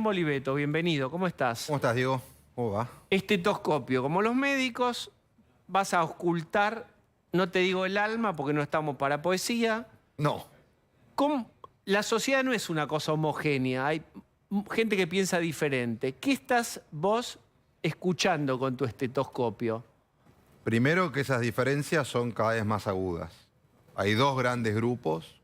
Guillermo Oliveto, bienvenido. ¿Cómo estás? ¿Cómo estás, Diego? ¿Cómo va? Estetoscopio. Como los médicos, vas a auscultar, no te digo el alma porque no estamos para poesía. No. La sociedad no es una cosa homogénea, hay gente que piensa diferente. ¿Qué estás vos escuchando con tu estetoscopio? Primero que esas diferencias son cada vez más agudas. Hay dos grandes grupos.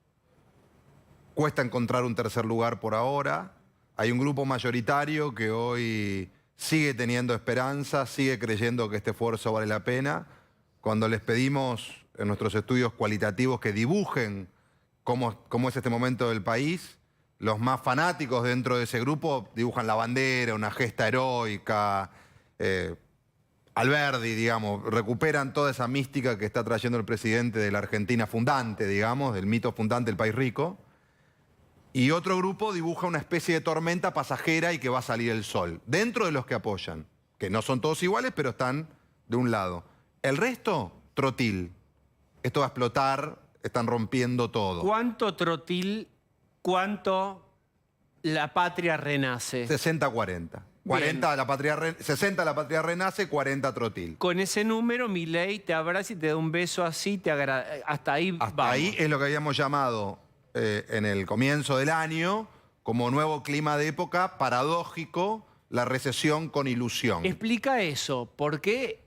Cuesta encontrar un tercer lugar por ahora. Hay un grupo mayoritario que hoy sigue teniendo esperanza, sigue creyendo que este esfuerzo vale la pena. Cuando les pedimos en nuestros estudios cualitativos que dibujen cómo es este momento del país, los más fanáticos dentro de ese grupo dibujan la bandera, una gesta heroica, Alberdi, digamos, recuperan toda esa mística que está trayendo el presidente de la Argentina fundante, digamos, del mito fundante del país rico. Y otro grupo dibuja una especie de tormenta pasajera y que va a salir el sol. Dentro de los que apoyan, que no son todos iguales, pero están de un lado. El resto, trotil. Esto va a explotar, están rompiendo todo. ¿Cuánto trotil, cuánto la patria renace? 60-40. 40 la patria 60 la patria renace, 40 trotil. Con ese número, Milei te abraza y te da un beso así, hasta ahí Hasta vamos. ahí es lo que habíamos llamado en el comienzo del año como nuevo clima de época, paradójico, la recesión con ilusión. Explica eso, porque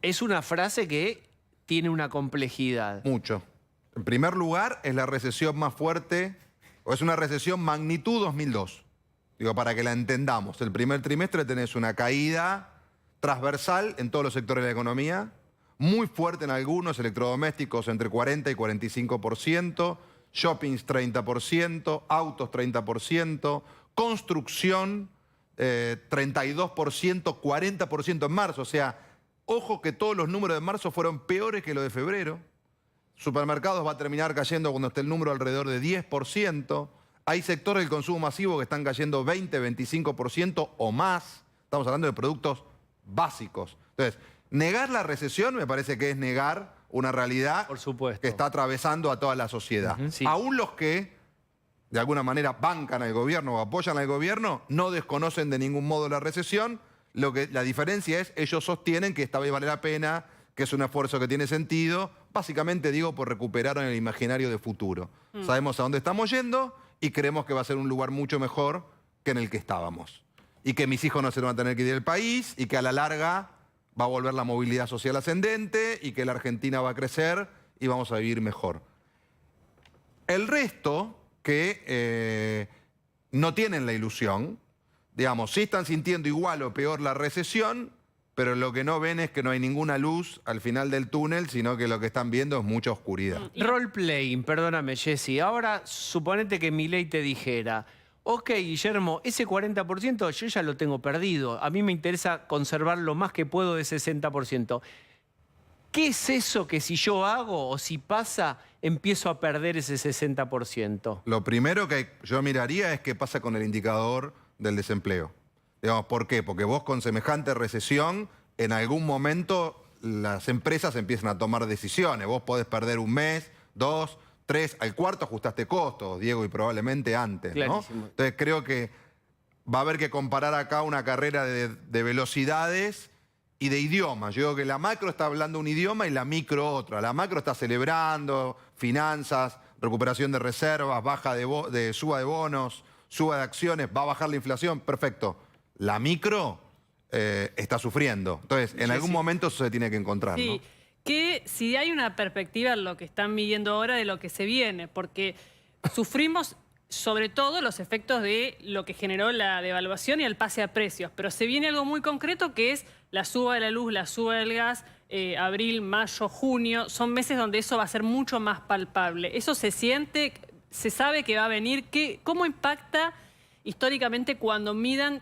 es una frase que tiene una complejidad. Mucho. En primer lugar, es la recesión más fuerte, o es una recesión magnitud 2002. Digo, para que la entendamos. El primer trimestre tenés una caída transversal en todos los sectores de la economía, muy fuerte en algunos, electrodomésticos entre 40 y 45%, shoppings 30%, autos 30%, construcción 32%, 40% en marzo. O sea, ojo que todos los números de marzo fueron peores que los de febrero. Supermercados va a terminar cayendo cuando esté el número alrededor de 10%. Hay sectores del consumo masivo que están cayendo 20, 25% o más. Estamos hablando de productos básicos. Entonces, negar la recesión me parece que es negar una realidad, por supuesto, que está atravesando a toda la sociedad. Sí. Aún los que, de alguna manera, bancan al gobierno o apoyan al gobierno, no desconocen de ningún modo la recesión. La diferencia es, ellos sostienen que esta vez vale la pena, que es un esfuerzo que tiene sentido, básicamente digo por recuperar en el imaginario de futuro. Sabemos a dónde estamos yendo y creemos que va a ser un lugar mucho mejor que en el que estábamos. Y que mis hijos no se van a tener que ir del país y que a la larga va a volver la movilidad social ascendente y que la Argentina va a crecer y vamos a vivir mejor. El resto que no tienen la ilusión, digamos, sí están sintiendo igual o peor la recesión, pero lo que no ven es que no hay ninguna luz al final del túnel, sino que lo que están viendo es mucha oscuridad. Role-playing, perdóname, Jessy. Ahora, suponete que Milei te dijera, ok, Guillermo, ese 40% yo ya lo tengo perdido. A mí me interesa conservar lo más que puedo de ese 60%. ¿Qué es eso que si yo hago o si pasa, empiezo a perder ese 60%? Lo primero que yo miraría es qué pasa con el indicador del desempleo. Digamos, ¿por qué? Porque vos con semejante recesión, en algún momento las empresas empiezan a tomar decisiones. Vos podés perder un mes, 2, 3, al cuarto ajustaste costos, Diego, y probablemente antes, ¿no? Clarísimo. Entonces creo que va a haber que comparar acá una carrera de velocidades y de idiomas. Yo digo que la macro está hablando un idioma y la micro otro. La macro está celebrando finanzas, recuperación de reservas, suba de bonos, suba de acciones, va a bajar la inflación, perfecto. La micro está sufriendo. Entonces, en algún momento eso se tiene que encontrar, sí, ¿no? Que si hay una perspectiva en lo que están midiendo ahora de lo que se viene, porque sufrimos sobre todo los efectos de lo que generó la devaluación y el pase a precios, pero se viene algo muy concreto que es la suba de la luz, la suba del gas, abril, mayo, junio, son meses donde eso va a ser mucho más palpable. Eso se siente, se sabe que va a venir. ¿Cómo impacta históricamente cuando midan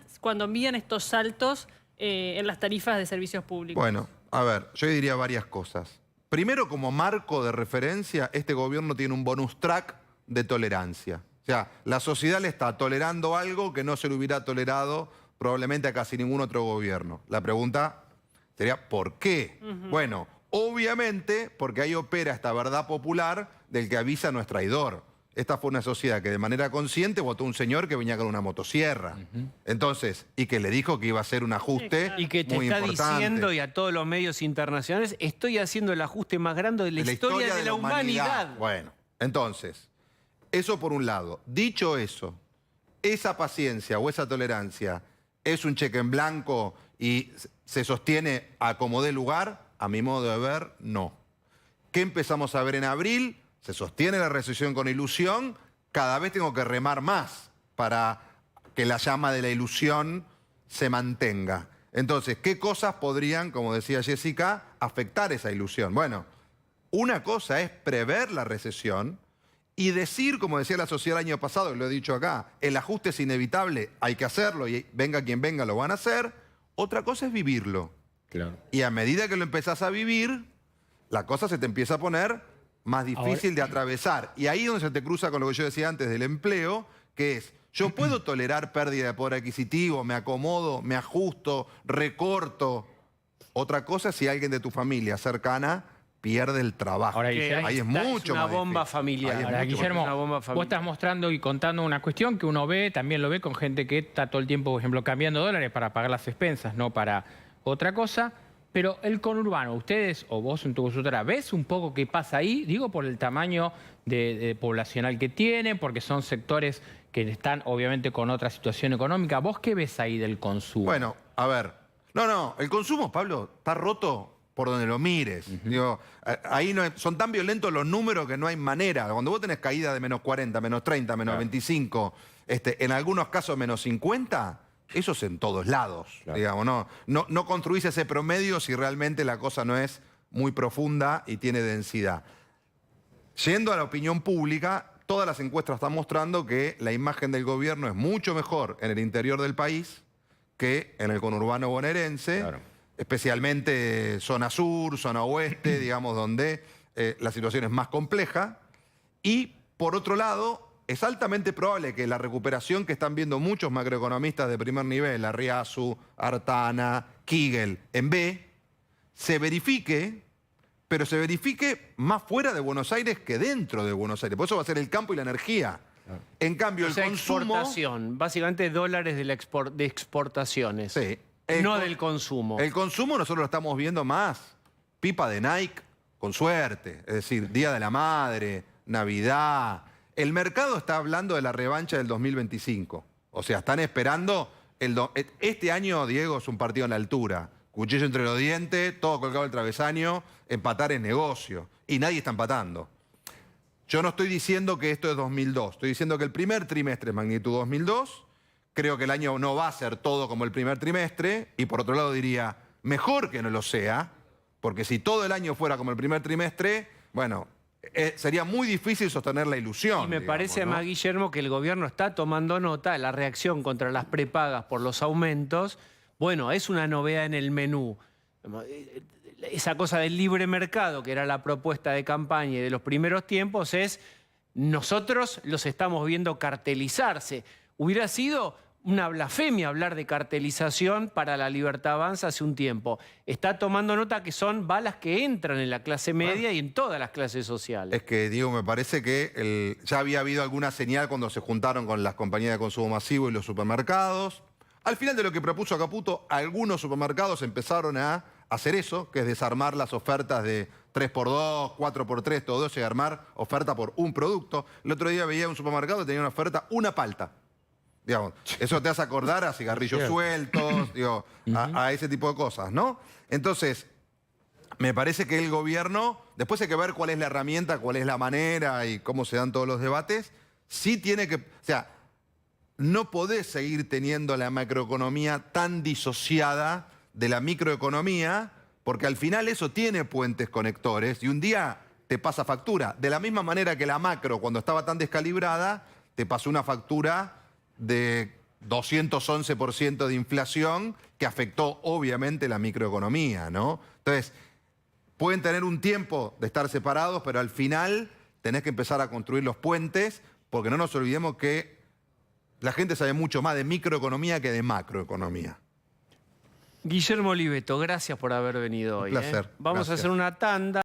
estos saltos en las tarifas de servicios públicos? Bueno, a ver, yo diría varias cosas. Primero, como marco de referencia, este gobierno tiene un bonus track de tolerancia. O sea, la sociedad le está tolerando algo que no se le hubiera tolerado probablemente a casi ningún otro gobierno. La pregunta sería, ¿por qué? Bueno, obviamente porque ahí opera esta verdad popular del que avisa no es traidor. esta fue una sociedad que de manera consciente votó un señor que venía con una motosierra. Entonces, y que le dijo que iba a hacer un ajuste claro. Y que te muy está importante. diciendo, y a todos los medios internacionales, estoy haciendo el ajuste más grande de la historia de la humanidad. Bueno, entonces, eso por un lado. Dicho eso, esa paciencia o esa tolerancia es un cheque en blanco y se sostiene a como dé lugar, a mi modo de ver, no. ¿Qué empezamos a ver en abril? Se sostiene la recesión con ilusión, cada vez tengo que remar más para que la llama de la ilusión se mantenga. Entonces, ¿qué cosas podrían, como decía Jessica, afectar esa ilusión? Bueno, una cosa es prever la recesión y decir, como decía la sociedad el año pasado, y lo he dicho acá, el ajuste es inevitable, hay que hacerlo y venga quien venga lo van a hacer. Otra cosa es vivirlo. Claro. Y a medida que lo empezás a vivir, la cosa se te empieza a poner más difícil de atravesar. Y ahí es donde se te cruza con lo que yo decía antes del empleo, que es, yo puedo tolerar pérdida de poder adquisitivo, me acomodo, me ajusto, recorto. Otra cosa es si alguien de tu familia cercana pierde el trabajo. Ahora, Que Guillermo, ahí es mucho una más bomba difícil. familiar. Ahí es Ahora, mucho más Guillermo, una bomba vos familiar. estás mostrando y contando una cuestión que uno ve, también lo ve con gente que está todo el tiempo, por ejemplo, cambiando dólares para pagar las expensas, no para otra cosa. Pero el conurbano, ustedes o vos en tu consultora, ¿ves un poco qué pasa ahí? Digo, por el tamaño de poblacional que tienen, porque son sectores que están obviamente con otra situación económica. ¿Vos qué ves ahí del consumo? Bueno, a ver. No, el consumo, Pablo, está roto por donde lo mires. Digo, ahí no son tan violentos los números que no hay manera. Cuando vos tenés caída de menos 40, menos 30, menos 25, en algunos casos menos 50... Eso es en todos lados, digamos, no construís ese promedio si realmente la cosa no es muy profunda y tiene densidad. Yendo a la opinión pública, todas las encuestas están mostrando que la imagen del gobierno es mucho mejor en el interior del país que en el conurbano bonaerense, especialmente zona sur, zona oeste, digamos, donde la situación es más compleja. Y, por otro lado, es altamente probable que la recuperación que están viendo muchos macroeconomistas de primer nivel, Arriazu, Artana, Kigel, en B, se verifique, pero se verifique más fuera de Buenos Aires que dentro de Buenos Aires. Por eso va a ser el campo y la energía. En cambio, O sea, el consumo... exportación, básicamente dólares de exportaciones, Sí. no del consumo. El consumo nosotros lo estamos viendo más. Pipa de Nike, con suerte. Es decir, Día de la Madre, Navidad... El mercado está hablando de la revancha del 2025. O sea, están esperando... Este año, Diego, es un partido en la altura. Cuchillo entre los dientes, todo colgado al travesaño. Empatar es negocio. Y nadie está empatando. Yo no estoy diciendo que esto es 2002. Estoy diciendo que el primer trimestre es magnitud 2002. Creo que el año no va a ser todo como el primer trimestre. Y por otro lado diría, mejor que no lo sea. Porque si todo el año fuera como el primer trimestre, bueno... sería muy difícil sostener la ilusión. Y me parece ¿no? además, Guillermo, que el gobierno está tomando nota de la reacción contra las prepagas por los aumentos. Bueno, es una novedad en el menú. Esa cosa del libre mercado, que era la propuesta de campaña y de los primeros tiempos, es nosotros los estamos viendo cartelizarse. Hubiera sido una blasfemia hablar de cartelización para La Libertad Avanza hace un tiempo. Está tomando nota que son balas que entran en la clase media y en todas las clases sociales. Es que, Diego, me parece que ya había habido alguna señal cuando se juntaron con las compañías de consumo masivo y los supermercados. Al final de lo que propuso Caputo, algunos supermercados empezaron a hacer eso, que es desarmar las ofertas de 3x2, 4x3, todo eso, y armar oferta por un producto. El otro día veía un supermercado que tenía una oferta, una palta. Digamos, eso te hace acordar a cigarrillos sueltos, digo, a ese tipo de cosas, ¿no? Entonces, me parece que el gobierno, después hay que ver cuál es la herramienta, cuál es la manera y cómo se dan todos los debates, sí tiene que... O sea, no podés seguir teniendo la macroeconomía tan disociada de la microeconomía, porque al final eso tiene puentes conectores y un día te pasa factura. De la misma manera que la macro, cuando estaba tan descalibrada, te pasó una factura de 211% de inflación que afectó obviamente la microeconomía, ¿no? Entonces, pueden tener un tiempo de estar separados, pero al final tenés que empezar a construir los puentes, porque no nos olvidemos que la gente sabe mucho más de microeconomía que de macroeconomía. Guillermo Oliveto, gracias por haber venido hoy. Un placer. Vamos a Gracias. hacer una tanda.